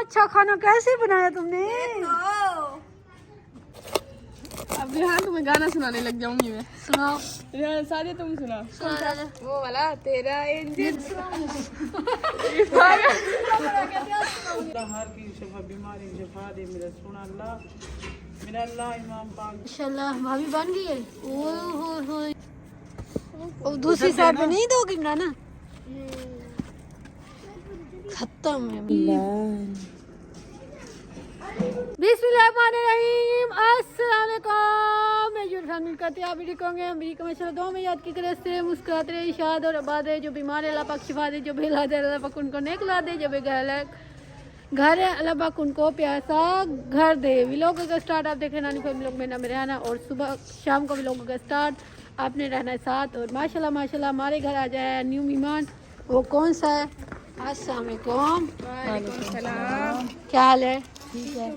अच्छा खाना कैसे बनाया तुमने? अब यहाँ तुम्हें गाना सुनाने लग जाऊंगी मैं। सुनाओ। सादिया तुम सुनाओ। सुना वो वाला तेरा इंजन हर की शफा बीमारी शफा दे मेरा सोना अल्लाह मेरा अल्लाह इमाम पाक। माशाल्लाह भाभी बन गई है। ओ दूसरी साइड पे नहीं दोगी ना? खत्म है। बिस्मिल्लाहिर्रहमानिर्रहीम। अस्सलाम वालेकुम। मैं जो फैमिली करते हैं आप भी कहोगे अमेरिका में चलो दो में याद की करे से मुस्कुराते रहे शाद और आबाद है। जो बीमार है अल्लाह पाक शिफा दे, जो बेला दे अल्लाह पाक उनको नेक ला दे, जो बेघर है घर है अल्लाह पाक उनको प्यासा घर दे। व्लॉग का स्टार्ट आप देखें नानी फैमिली लोग में नाम रहना और सुबह शाम को व्लॉग का स्टार्ट आपने रहना है साथ। और माशाल्लाह माशाल्लाह हमारे घर आ जाए न्यू मेहमान। वो कौन सा है? अस्सलाम वालेकुम। क्या हाल है? ठीक है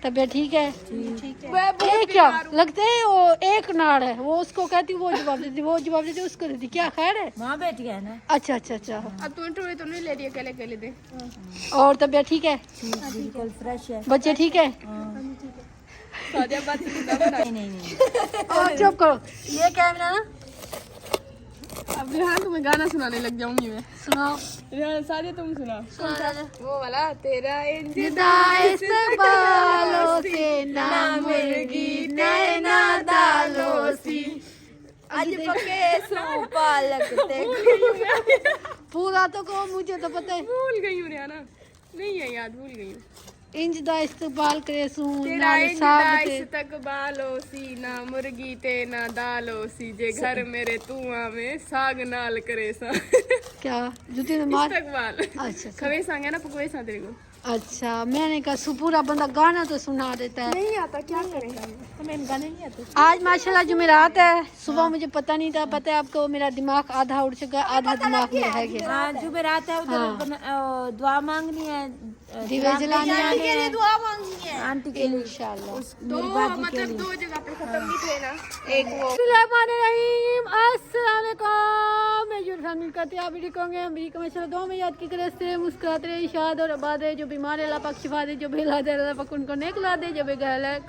तबीयत ठीक है? ठीक है। ये क्या लगता है? वो एक नाड़ है वो उसको कहती वो जवाब देती, वो जवाब देती उसको देती। क्या खैर है? माँ बेटी है ना। अच्छा अच्छा अच्छा। अब तुम नहीं ले रही अकेले अकेले दे। और तबीयत ठीक है? बिल्कुल फ्रेश है। बच्चे ठीक है? सादिया बात नहीं और चुप करो। ये कैमरा ना। अब यहाँ तुम्हें गाना सुनाने लग जाऊंगी मैं। सुनाओ। सादिया तुम सुनाओ। सुना वो वाला तेरा इंजन बालों से ना मुर्गी नैना दालों सी। आज पके सो पालक ते पूरा तो कहो, मुझे तो पता है। भूल गई हूँ रियाना, नहीं है याद, भूल गई हूँ। इंज दा इस्तकबाल करे सू तेरा नाल साहब ते इंज तक बालो सी ना मुर्गी ते ना दालो सी जे घर मेरे तुआ में साग नाल करे सा। क्या जूती में मार। इस्तकबाल अच्छा खवे सांगे ना पकवे सा तेरे को अच्छा। मैंने कहा पूरा बंदा गाना तो सुना देता है। नहीं आता, क्या करें हमें गाने नहीं आते। आज माशाल्लाह जुमेरात है। सुबह मुझे पता नहीं था, पता है आपको मेरा दिमाग आधा उड़ चुका, आधा दिमाग में रह गया। हाँ जुमेरात है उधर दुआ मांगनी है, दीवे जलाने है, दुआ मांगनी है आंटी के लिए इंशाल्लाह। दो मतलब दो जगह पे खत्म नहीं थे ना, एक वो। बिस्मिल्लाहिर्रहमानिर्रहीम। अस्सलाम वालेकुम। मैं जो फैमिली करते हैं आप भी कहोगे अमेरिका में चलो दो में याद की करे से मुस्कुराते रहे शाद और आबाद है। जो बीमार है अल्लाह पाक शिफा दे, जो बेला दे अल्लाह पाक उनको नेक ला दे, जो बेघर है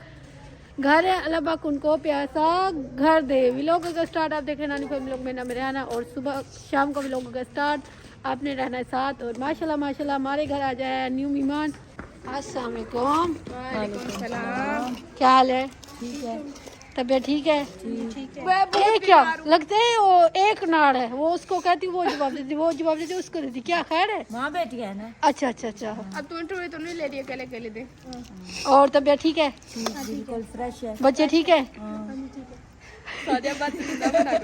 घर है अल्लाह पाक उनको प्यासा घर दे। व्लॉग का स्टार्ट आप देखें नानी फैमिली लोग में नाम रहना और सुबह शाम को व्लॉग का स्टार्ट आपने रहना है साथ। और माशाल्लाह माशाल्लाह हमारे घर आ जाए न्यू मेहमान। अस्सलाम वालेकुम। वालेकुम सलाम। क्या हाल है? ठीक है तबीयत ठीक है? ठीक है। ये क्या लगता है? वो एक नाड़ है वो उसको कहती वो जवाब देती, वो जवाब देती उसको देती। क्या खैर है? माँ बेटी है ना। अच्छा अच्छा अच्छा। अब तुम नहीं ले रही अकेले अकेले दे। और तबीयत ठीक है? बिल्कुल फ्रेश है। बच्चे ठीक है? सादिया बात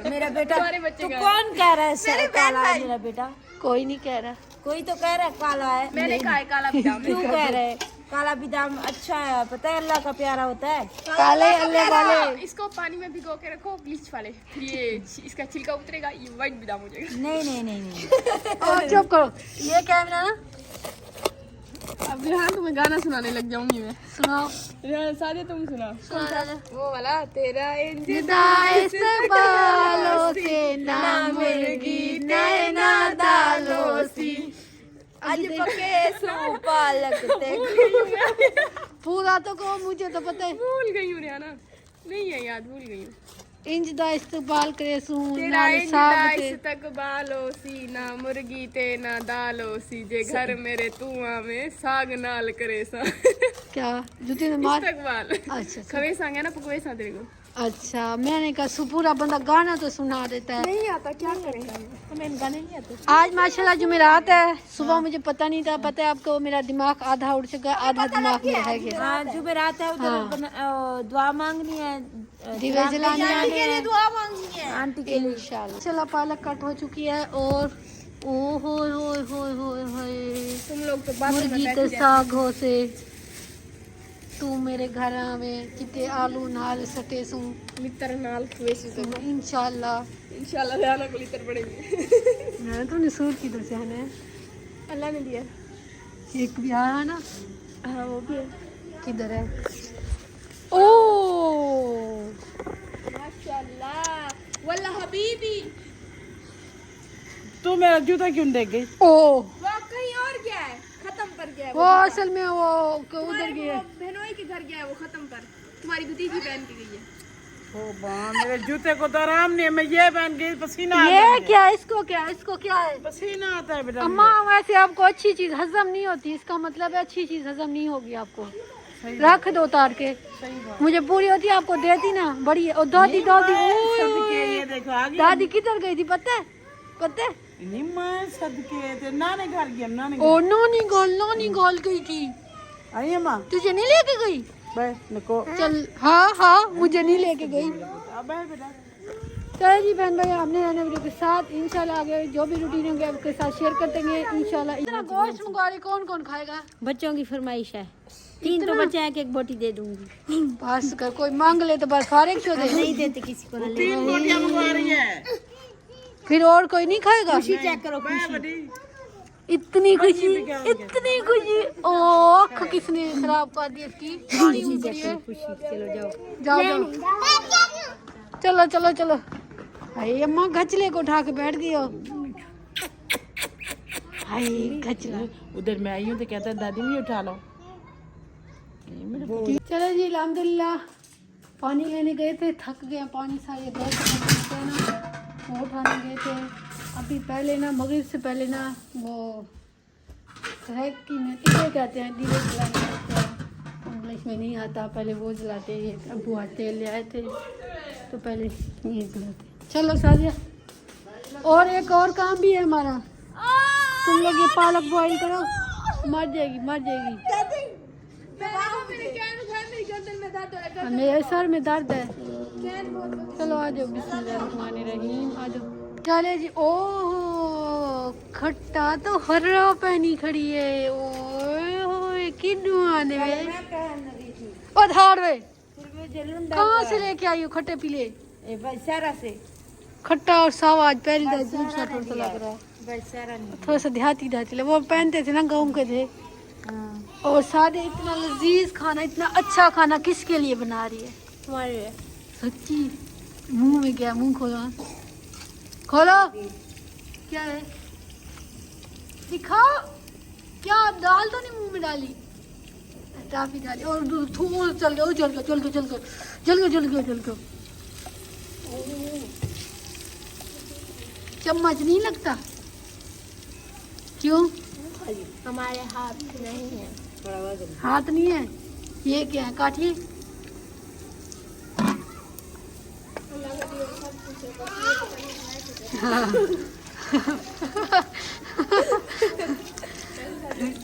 मेरा बेटा सारे बच्चे तू गाए। कौन कह रहा है काला है मेरा बेटा? कोई नहीं कह रहा। कोई तो कह रहा है काला है। मैंने कहा है काला बादाम। क्यों कह रहे हैं? काला बादाम अच्छा है, पता है अल्लाह का प्यारा होता है। काले अल्लाह वाले। इसको पानी में भिगो के रखो ब्लीच वाले, ये इसका छिलका उतरेगा, ये व्हाइट बादाम हो जाएगा। नहीं और चुप करो। ये कैमरा ना। अब यहाँ तुम्हें गाना सुनाने लग जाऊंगी मैं। सुनाओ। सादिया तुम सुनाओ। सुना वो वाला तेरा इंजन बालों से ना मुर्गी नैना दालों सी। आज पके सो पालक ते पूरा तो कहो, मुझे तो पता है। भूल गई हूँ रियाना, नहीं है याद, भूल गई हूँ। इंज दा इस्तकबाल करे सू तेरा नाल इंज साहब ते तक बालो सी ना मुर्गी ते ना दालो सी जे घर मेरे तुआ में साग नाल करे सा। क्या जूती में मार। इस्तकबाल अच्छा खवे सांगे ना पकवे सा तेरे को अच्छा। मैंने कहा पूरा बंदा गाना तो सुना देता है। नहीं आता, क्या करें हमें गाने नहीं आते। आज माशाल्लाह जुमेरात है। सुबह मुझे पता नहीं था, पता है आपको मेरा दिमाग आधा उड़ चुका, आधा दिमाग में रह गया। हाँ जुमेरात है उधर दुआ मांगनी है, दीवे जलाने दुआ मांगनी है आंटी के लिए। इंशाल्लाह। चला पालक कट हो चुकी है और ओहो हो तुम लोग तो बात मुर्गी के सागों से तू मेरे घर में किते आलू नाल सटे सू लितर नाल वैसे तो इंशाल्लाह रहना को लितर पड़ेंगे। मैं तूने सूर की तो सहना है। अल्लाह ने दिया। एक भी आया ना। हाँ वो भी है। किधर है? ओ माशाल्लाह वल्ला हबीबी। तू मेरा जूता क्यों देख गई? ओ वाह कहीं और क्या है, खत्म कर गया है वो असल में वो उधर गई है। बहनोई के घर गया है वो, खत्म कर। तुम्हारी भतीजी पहन के गई है। ओ बा मेरे जूते को तो आराम नहीं है, मैं ये पहन के पसीना आ ये गया। क्या है? इसको क्या है? इसको क्या है? पसीना आता है बेटा। अम्मा वैसे आपको अच्छी चीज हजम नहीं होती, इसका मतलब है अच्छी चीज हजम नहीं होगी आपको। रख दो उतार के। सही बात। मुझे पूरी होती आपको देती ना बड़ी। और दादी दादी सदके ये देखो आ गई। दादी किधर गई थी पता है? पता है? नहीं मैं सदके ते नाने घर गया, नाने ओ नानी गाल गई थी। आई अम्मा तुझे नहीं लेके गई? बैठ नको। चल हाँ मुझे नहीं लेके गई। अब बैठ बेटा। चलो जी बहन भाई, हमने आने वीडियो के साथ इंशाल्लाह आगे जो भी रूटीन होंगे आपके साथ शेयर करते हैं इंशाल्लाह। इतना गोश्त मंगवा रही, कौन कौन खाएगा? बच्चों की फरमाइश है, 3 तो बच्चे हैं कि 1 बोटी दे दूंगी। बस कर, कोई मांग ले तो बस फारिग क्यों दे? नहीं देते किसी को ना ले। 3 बोटियां मंगवा रही है। फिर और कोई नहीं खाएगा? खुशी चेक करो, मैं खुशी। बड़ी इतनी खुशी, इतनी खुशी। ओ आँख किसने खराब कर दी इसकी? पानी खुशी उबली चेक है। करो, खुशी। चलो जाओ। जाओ चलो। हाय अम्मा घचले को उठा के बैठ गई हो। हाय घचला। उधर मैं आई हूँ तो कहता है दादी भी उठा लो। चलो जी अल्हम्दुलिल्लाह, पानी लेने गए थे, थक गए पानी सारे गए थे ना, वो उठाने गए थे। अभी पहले ना मगरिब से पहले ना वो दिए कहते हैं, दिए जलाने कहते हैं, इंग्लिश में नहीं आता। पहले वो जलाते हैं, अबू तेल ले आए थे तो पहले ये जलाते। चलो साजिया, और एक और काम भी है हमारा। तुम लोग ये पालक बॉईल करो, मर जाएगी। मेरे सर में दर्द है। चलो आ जाओ, बिस्मिल्लाहिर्रहमानिर्रहीम आ जाओ। चले जी। ओह खट्टा तो हर्रा पहनी खड़ी है। ओए किन्नू आने में और धार वे कहाँ से लेके आई हो खट्टे पीले? खट्टा और सावा आज पहली बार अजीब सा थोड़ा सा लग रहा है, थोड़ा सा देहाती वो पहनते थे ना, गाँव के थे। और सारे इतना लजीज खाना, इतना अच्छा खाना किसके लिए बना रही है? तुम्हारे लिए। सच्ची मुंह में गया, मुंह खोलो क्या है? दिखाओ क्या? आप दाल तो नहीं मुंह में डाली? टाफी डाली और थोड़ा चल गया। चम्मच नहीं लगता क्यों? हमारे हाथ नहीं है। हाथ नहीं है? ये क्या है? काटिए।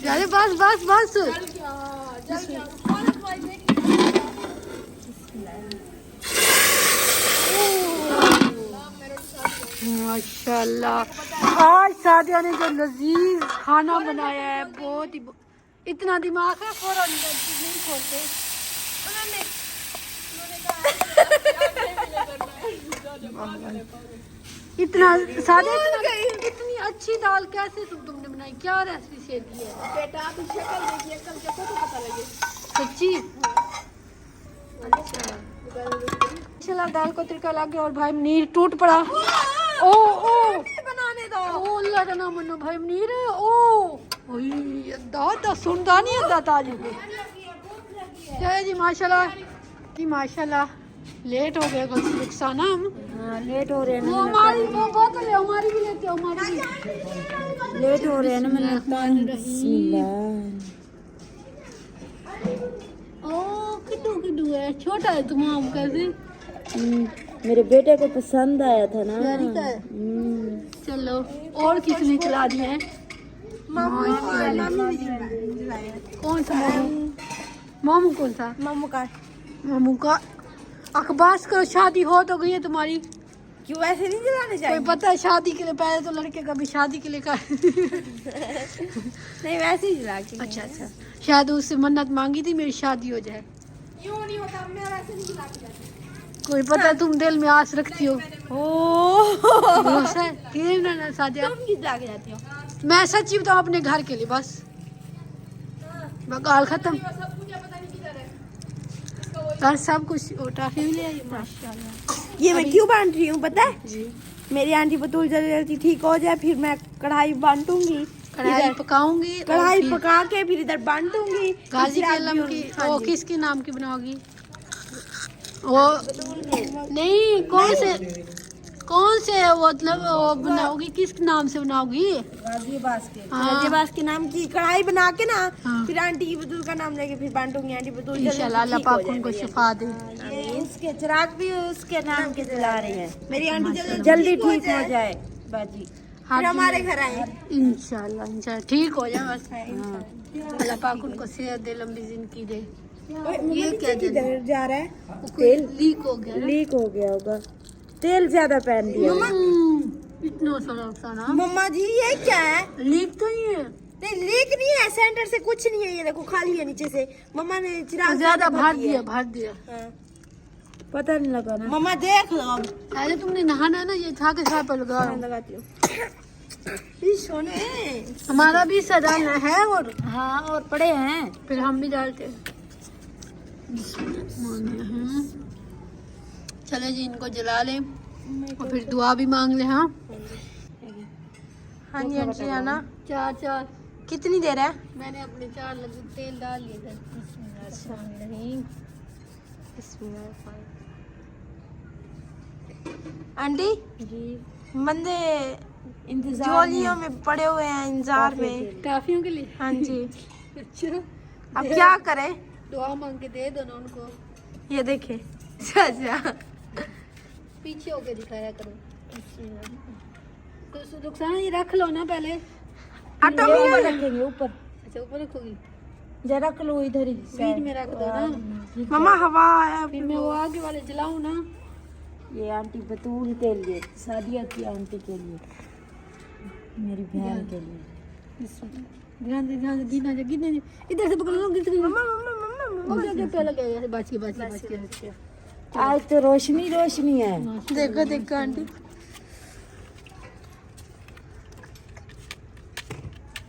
अरे बस माशाल्लाह, आज सादिया ने जो लजीज खाना बनाया है, बहुत ही इतना दिमाग है, फौरन नहीं छोड़ते। इतना सादिया, इतनी अच्छी दाल कैसे तुमने बनाई? क्या रेसिपी शेयर की है बेटा? अभी शक्ल देखिए, कल क्या तो पता लगे। सच्ची? अच्छा दाल को तड़का लग गया और भाई नीर टूट पड़ा। ओ बनाने दो। ओ अल्लाह का नाम मनो भाई नीर। ओ दादा सुनता नहीं है ताज। चलो जी माशाल्लाह लेट हो गया रुखसाना। हम लेट हो रहे हैं वो हमारी वो बोतल है, हमारी भी लेते हो, हमारी भी। लेट हो रहे हैं ना। ओ किड्डू है, छोटा है तुम आम कैसे? मेरे बेटे को पसंद आया था ना। प्यारी का है। चलो और किसने चला दिया है? कौन सा मामू? कौन सा मामू का? अखबास करो, शादी हो तो गई है तुम्हारी। क्यों ऐसे नहीं जलाने कोई पता है शादी के लिए? पहले तो लड़के कभी शादी के लिए कर नहीं, वैसे ही जला के। अच्छा शायद उससे मन्नत मांगी थी मेरी शादी हो जाए। यूं नहीं होता, मैं वैसे नहीं जला के जाती। कोई पता है तुम दिल में आस रखती हो। ना सादिया, तुम किस जला के जाती हो? मैं सच्ची बताऊं अपने घर के लिए बस गाल खत्म। सब मुझे पता नहीं किधर है। और सब कुछ टाफी भी ले आई माशाल्लाह। ये मैं क्यों बांट रही हूँ पता है? जी मेरी आंटी बतूल जल्दी जल्दी ठीक हो जाए, फिर मैं कढ़ाई बांटूंगी, कढ़ाई पकाऊंगी और कढ़ाई फिर पका के फिर इधर बांटूंगी। गाजी फिर के आप भी लम और- की हाँ वो जी। किसके नाम की बनाओगी? वो नहीं, कौन से मतलब वो बनाओगी, किस नाम से बनाओगी? गाजियाबाद के हाँ। गाजियाबाद के नाम की कढ़ाई बना के ना हाँ। फिर आंटी की बतूल का नाम लेके फिर बांटूंगी। आंटी बतूल इंशाल्लाह अल्लाह पाक उनको शिफा दे। ये उसके चिराग भी उसके नाम के जला रहे हैं। मेरी आंटी जल्दी ठीक हो जाए बाजी, फिर हमारे घर आए इंशाल्लाह ठीक हो जाए बस। अल्लाह पाक उनको सेहत दे, लंबी जिंदगी दे। ये क्या किधर जा रहा है? तेल लीक हो गया ना? लीक हो गया होगा, तेल ज्यादा पहन दिया। इतना सारा नुकसान। मम्मा जी ये क्या है? लीक तो नहीं है, नहीं लीक नहीं है, सेंटर से कुछ नहीं है। ये देखो खाली है नीचे से। मम्मा ने चिराग ज्यादा भर भर दिया। दिया। हाँ। पता नहीं लगा ना। मम्मा देख लो अब। पहले तुमने नहाना है ना, ये था के साथ पर लगा। मैं लगाती हूँ। ये सोने हमारा भी हिस्सा डालना है और हाँ और पड़े हैं। फिर हम भी डालते हैं। चलो जी, इनको जला लें और फिर दुआ भी मांग ले। हाँ हाँ जी आंटी आना। चार कितनी देर है? मैंने अपने 4 लग तेल डाल लिए थे। आंटी जी बंदे जोलियों में पड़े हुए हैं इंतजार में। टाफियों के लिए। हाँ जी अच्छा, अब क्या करें? दुआ मांग के दे दो ना उनको। ये देखे अच्छा पीछे होके दिखाया करो। तो रुखसाना ये रख लो ना पहले। आटा में रखेंगे ऊपर। अच्छा ऊपर रखोगी, जरा रख लो इधर ही बीच में रख दो ना। मम्मा हवा है। फिर मैं वो आगे वाले जलाऊं ना। ये आंटी बतूल के लिए, सादिया की आंटी के लिए, मेरी बहन के लिए। ध्यान से गिनना इधर से पकड़ लो। मम्मा पहले गया बच के। आज तो रोशनी रोशनी है। देखो देखो आंटी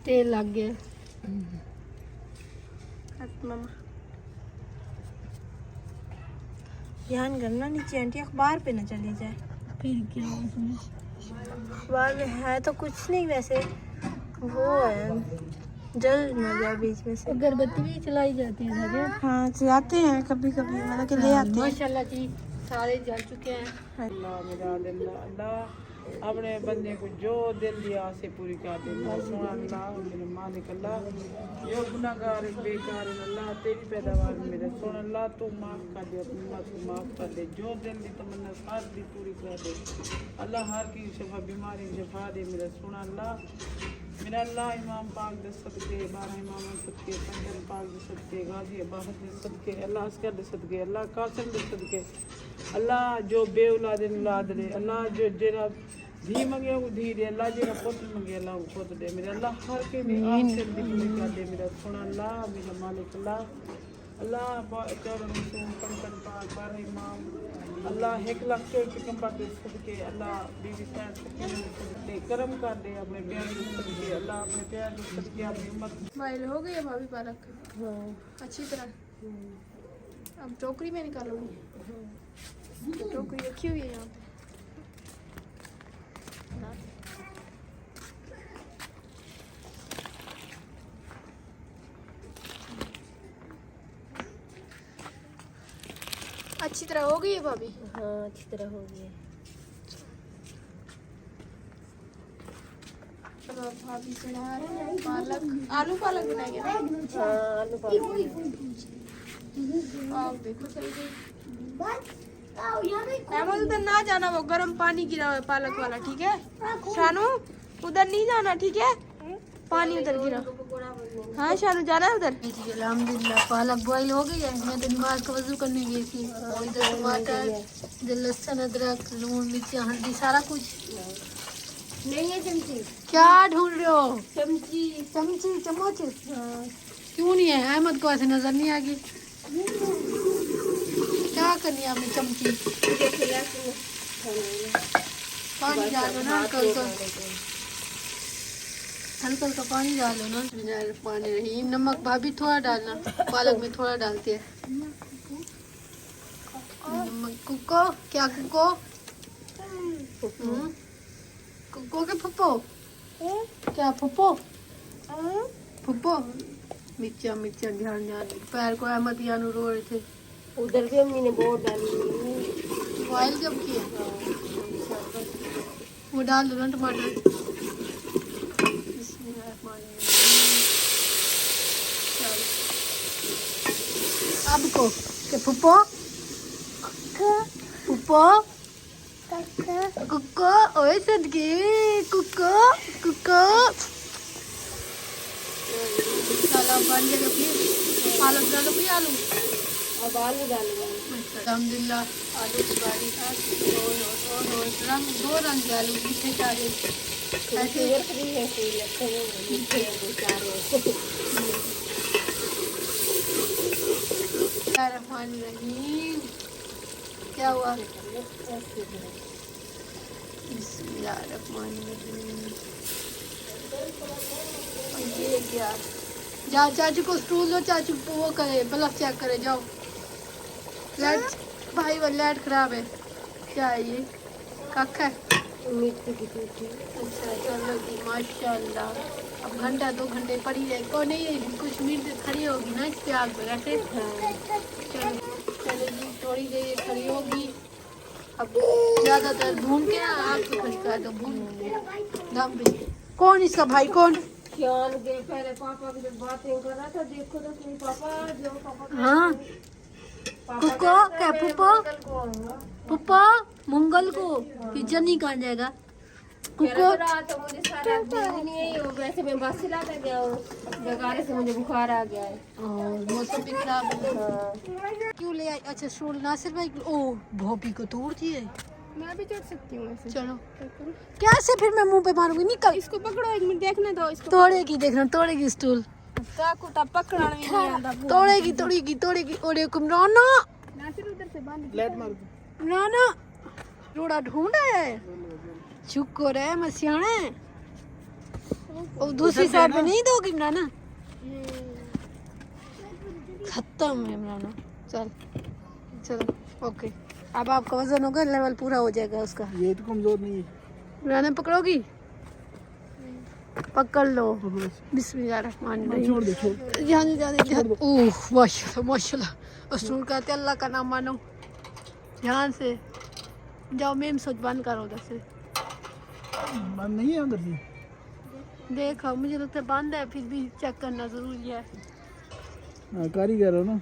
तेल लग गया। मम्मा ध्यान करना नीचे आंटी, अखबार पे न चली जाए। फिर क्या उसमें? अखबार में है तो कुछ नहीं वैसे, वो है जल न जाए बीच में से। अगरबत्ती भी चलाई जाती है ना? हाँ चलाते हैं कभी कभी, मतलब कि ले आते हैं। माशाल्लाह जी सारे जल चुके हैं। अल्लाह मेरा दिल अल्लाह अपने बंदे को जो दिल दिया से पूरी कर दे। मेरा सोना अल्लाह मेरे मालिक अल्लाह, जो गुनाहगार बेकार है अल्लाह तेरी पैदावार मेरे सोना अल्लाह तू माफ़ कर दे, अपनी उम्मत को माफ़ कर दे। जो दिल दी तमन्ना सारी दी पूरी कर दे अल्लाह, हर की शफा बीमारी शफा दे मेरा सोना अल्लाह। मेरा अल्लाह इमाम पाक दे सदके, 12 इमाम सदके, पंजन पाक दे सदके, गाजी अब्बास दे सदके, अल्लाह अस्कर दे सदके, अल्लाह कासिम दे सदके, अल्लाह जो बे औलाद औलाद दे, अल्लाह जो जेरा धी मंगे वो धी दे, अल्लाह जेरा पुत्र मंगे अल्लाह वो पुत्र दे मेरे अल्लाह, हर के भी आंसर दी पूरी कर दे मेरा सोना अल्लाह। मेरा मालिक अल्लाह अल्लाह 14 रसूल पंजन पाक 12 इमाम अल्लाह 1,00,000 कम पाक दे सदके, अल्लाह बीवी सैन सदके करम कर दे अपने प्यार के सदके, अल्लाह अपने प्यार के सदके अपनी उम्मत। बॉयल हो गई है भाभी पालक अच्छी तरह। अब टोकरी में निकालूंगी। टोकरी रखी हुई है यहाँ पे। अच्छी तरह हो गई है भाभी। हाँ अच्छी तरह हो गई है। चलो भाभी बना रहे हैं पालक, आलू पालक बनाएंगे ना। हाँ आलू पालक। आप देखो सही से। अहमद उधर ना जाना, वो गर्म पानी गिरा हुआ है पालक वाला, ठीक है? शानू उधर नहीं जाना, ठीक है? पानी उधर गिरा। हाँ शानू जाना है उधर। जी अल्हम्दुलिल्लाह पालक बॉईल हो गई है। मैं तो नमाज का वजू करने गई थी। और इधर टमाटर, इधर लहसुन, अदरक, लून, मिर्ची, हल्दी, सारा कुछ। नहीं है चमची। क्या ढूंढ रहे हो? चमची चम्मच? क्यों नहीं है? अहमद को ऐसे नजर नहीं आ गई। क्या करनी है आपने चमची? पानी डालो ना हल्का हल्का पानी डालो ना। पानी रही नमक भाभी थोड़ा डालना, पालक में थोड़ा डालते हैं नमक। कुको क्या कुको? कुको के फुप्पो? क्या फुप्पो? फुप्पो मिर्चा मिर्चा ध्यान ध्यान पैर को अहमदिया नु रो रहे थे उधर भी अम्मी ने बहुत डाली। बॉयल कब किया वो डाल दो ना टमाटर अब को के फुप्पो फुप्पो कुक्को ओए सदके कुक्को कुक्को साला बन जाएगा फिर पालक डालो भी आलू अब आलू डालूंगा। अलहमदुलिल्लाह आलू की बारी था रंग दो रंग के आलू पीछे डाले ऐसे बिस्मिल्लाहिर्रहमानिर्रहीम क्या हुआ बिस्मिल्लाहिर्रहमानिर्रहीम ये क्या जाओ चाचू को स्टूल दो चाचू वो करे बल्ब चेक करे जाओ लाइट भाई वो लाइट खराब है क्या है ये कख है मिर्ची की पीछे। अच्छा चलो जी माशाल्लाह अब घंटा 2 घंटे पड़ी रहे को नहीं कुछ मिनट खड़ी होगी ना इस पे आग पे वैसे चलो चलो जी थोड़ी देर खड़ी होगी अब ज्यादातर भून के ना आग पे खड़ी कर दो भून दम पे कौन इसका भाई कौन ख्याल के पहले पापा की जब बातें कर रहा था देखो तो सही पापा जो पापा हाँ कुको क्या पुप्पो पुप्पो मंगल को पिज्जा नहीं कहाँ जाएगा कुको तो मुझे सारा दिन नहीं है वो वैसे मैं बस चलाता गया हूँ जगारे से मुझे बुखार आ गया है। और मौसम भी खराब है क्यों ले आई अच्छा स्टूल नासिर भाई ओ भोपी को तोड़ दिए मैं भी चढ़ सकती हूँ ऐसे। चलो कैसे फिर मैं मुंह पे मारूंगी निकल इसको पकड़ो 1 मिनट देखने दो इसको। तोड़ेगी देखना तोड़ेगी स्टूल चाकू ता पकड़ना भी नहीं आता। तोड़ेगी तोड़ेगी तोड़ेगी ओरे कुमराना नासिर उधर से बांध लाइट मार दो। राना रोड़ा ढूंढा है शुक्र है मसियाने और दूसरी साइड पे नहीं दोगी इमराना खत्म है इमराना चल चलो ओके अब आपका वजन होगा लेवल पूरा हो जाएगा उसका ये तो कमजोर नहीं है। इमराना पकड़ोगी पकड़ लो बिस्मिल्लाहिर्रहमानिर्रहीम छोड़ दे छोड़ जाने जाने ओह माशाल्लाह माशाल्लाह रसूल कहते अल्लाह का नाम मानो ध्यान से जाओ मेम सोच बंद करो उधर से बंद नहीं है अंदर से। देखो मुझे लगता है बंद है फिर भी चेक करना जरूरी है हाँ कारीगर हो ना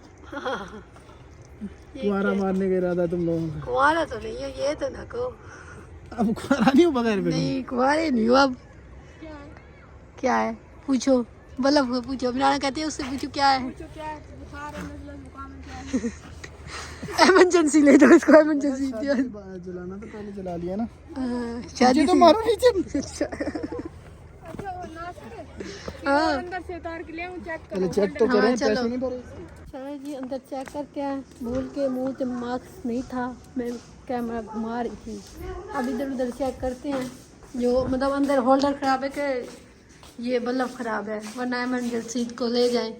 कुआरा मारने का इरादा तुम लोगों का। कुंवारा तो नहीं है ये तो ना कहो अब कुआरा नहीं हो बगैर पे नहीं कुंवारे नहीं हो अब क्या है पूछो बल्लभ को पूछो बिना कहते हैं उससे पूछो क्या है इमरजेंसी ले दो इसको इमरजेंसी जलाना तो पहले जला लिया ना। शादी तो मारो नीचे। हाँ अंदर से उतार के ले आऊं चेक पहले चेक तो करें हाँ, चलो। पैसे नहीं भरे। चलो जी अंदर चेक करते हैं भूल के मुंह से मास्क नहीं था मैं कैमरा घुमा रही थी अब इधर उधर चेक करते हैं जो मतलब अंदर होल्डर ख़राब है कि ये बल्ब ख़राब है वरना इमरजेंसी को ले जाएं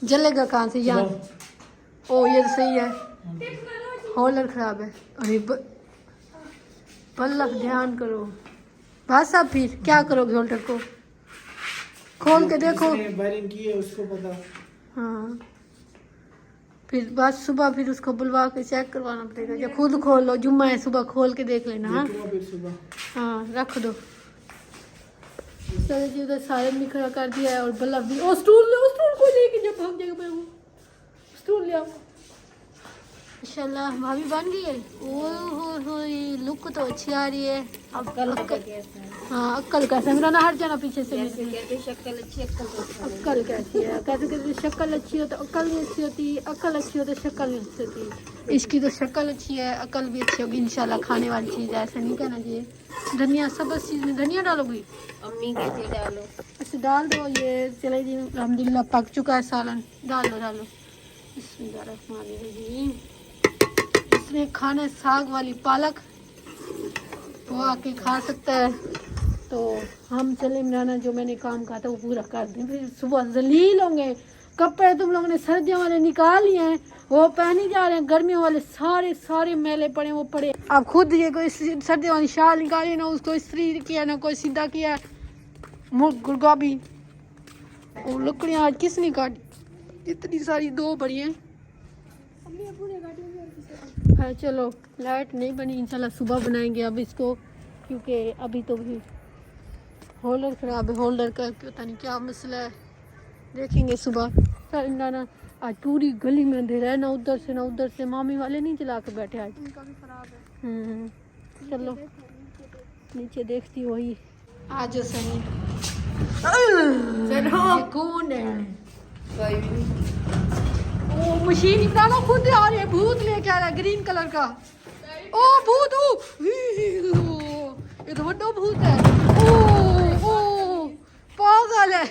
जलेगा कहाँ से यहाँ ओ ये तो सही है होल्डर ख़राब है अरे बल्ब ध्यान करो बस अब फिर क्या करोगे होल्डर को खोल के देखो वायरिंग की है उसको पता। हाँ फिर बस सुबह फिर उसको बुलवा के चेक करवाना पड़ेगा या खुद खोल लो जुम्मा है सुबह खोल के देख लेना हाँ देखूंगा फिर सुबह। हाँ रख दो चलो जी उधर सारे निखरा कर दिया है और बल्ब भी ओ स्टूल को लेके जब भाग जाएगा मैं वो स्टूल ले आओ माशाल्लाह भाभी बन गई है ओ लुक तो अच्छी आ रही है अक्कल हाँ अक्कल कैसे मेरा ना हट जाना पीछे से शक्ल अच्छी अक्कल कैसी है कैसे कैसे शक्ल अच्छी हो तो अक्ल भी अच्छी होती है अक्ल अच्छी हो तो शक्ल भी अच्छी होती है इसकी तो शक्ल अच्छी है अक्ल भी अच्छी होगी इंशाल्लाह खाने वाली चीज़ है ऐसा नहीं कहना चाहिए धनिया सब चीज़ में धनिया डालोगी अम्मी कहती डालो। अच्छा डाल दो ये चले जी अल्हम्दुलिल्लाह पक चुका है सालन डालो बिस्मिल्लाहिर्रहमानिर्रहीम इसमें खाने साग वाली पालक वो आके खा सकता है तो हम चले इमराना जो मैंने काम कहा था वो पूरा कर दें फिर सुबह जलील होंगे कपड़े तुम लोगों ने सर्दियों वाले निकाल लिए हैं वो पहने जा रहे हैं गर्मियों वाले सारे मैले पड़े वो पड़े अब खुद ये कोई सर्दियों वाली शाल निकाली ना उसको इस्त्री किया ना कोई सीधा किया मुर्ग गोभी और लकड़ियाँ आज किसने काटी? इतनी सारी, 2 बड़ी हैं। हाँ चलो, लाइट नहीं बनी, इंशाल्लाह सुबह बनाएंगे अब इसको, क्योंकि अभी तो भी होल्डर ख़राब है। होल्डर का पता नहीं क्या मसला है, देखेंगे सुबह। सर इमरान आज पूरी गली में अंधेरा है, ना उधर से ना उधर से। मामी वाले नहीं चला के बैठे आज, उनका भी खराब है। चलो नीचे देखती वही। आज सही चलो, कौन है? ओ मशीन निकालो, खुद आ रही है। भूत लेके आ रहा है ग्रीन कलर का। ओ भूत, ये तो बड़ा भूत है। ओ पागल है।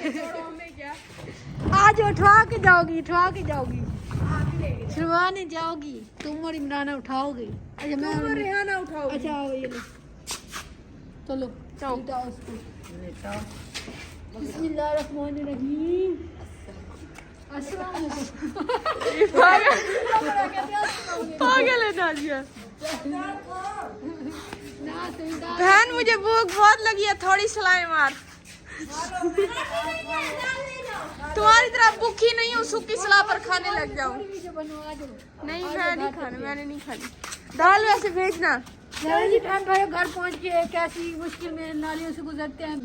आज उठवा के जाओगी, उठवा के जाओगी, छुड़वाने जाओगी तुम और इमरान उठाओगे। अच्छा मैं रेहाना उठाओ। अच्छा ये लो, चलो जाओ उसको। बिस्मिल्लाहिर्रहमानिर्रहीम। पागल है नाजिया। बहन मुझे भूख बहुत लगी है, थोड़ी सलाई मार। तुम्हारी तरह भूखी नहीं हूँ, सूखी सलाह पर खाने लग जाऊँ। नहीं मैं नहीं खाने, मैंने नहीं खानी। दाल वैसे भेजना। जी टाइम भाई घर पहुँच के कैसी मुश्किल में नालियों से गुजरते हैं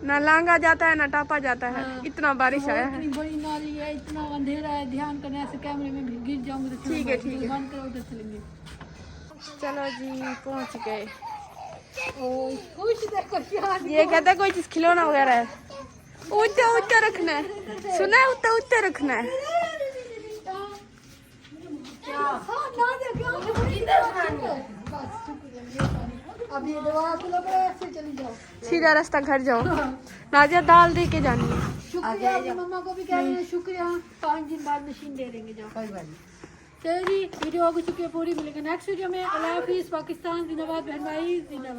ना लांगा जाता है ना टापा जाता है। हाँ। इतना बारिश आया है। इतनी बड़ी नाली है, इतना अंधेरा है, ध्यान करने से कैमरे में भी गिर जाऊंगी तो ठीक है, ठीक है। बंद करो, उधर चलेंगे। चलो जी पहुँच गए। ओ खुश देखो यार, ये कहता है कोई चीज खिलौना वगैरह है। ऊंचा ऊंचा रखना है, सुना है? ऊंचा ऊंचा रखना है। अब ये दवा को लो, ऐसे चली जाओ, सीधा रास्ता घर जाओ। नाजिया दाल दे के जानी है। शुक्रिया। अपनी मम्मा को भी कह रहे हैं शुक्रिया, 5 दिन बाद मशीन दे देंगे। जाओ कोई बात नहीं। चलो जी वीडियो हो चुकी है पूरी, मिलेंगे नेक्स्ट वीडियो में। अल्लाह हाफिज़। पाकिस्तान जिंदाबाद, बहन भाई जिंदाबाद।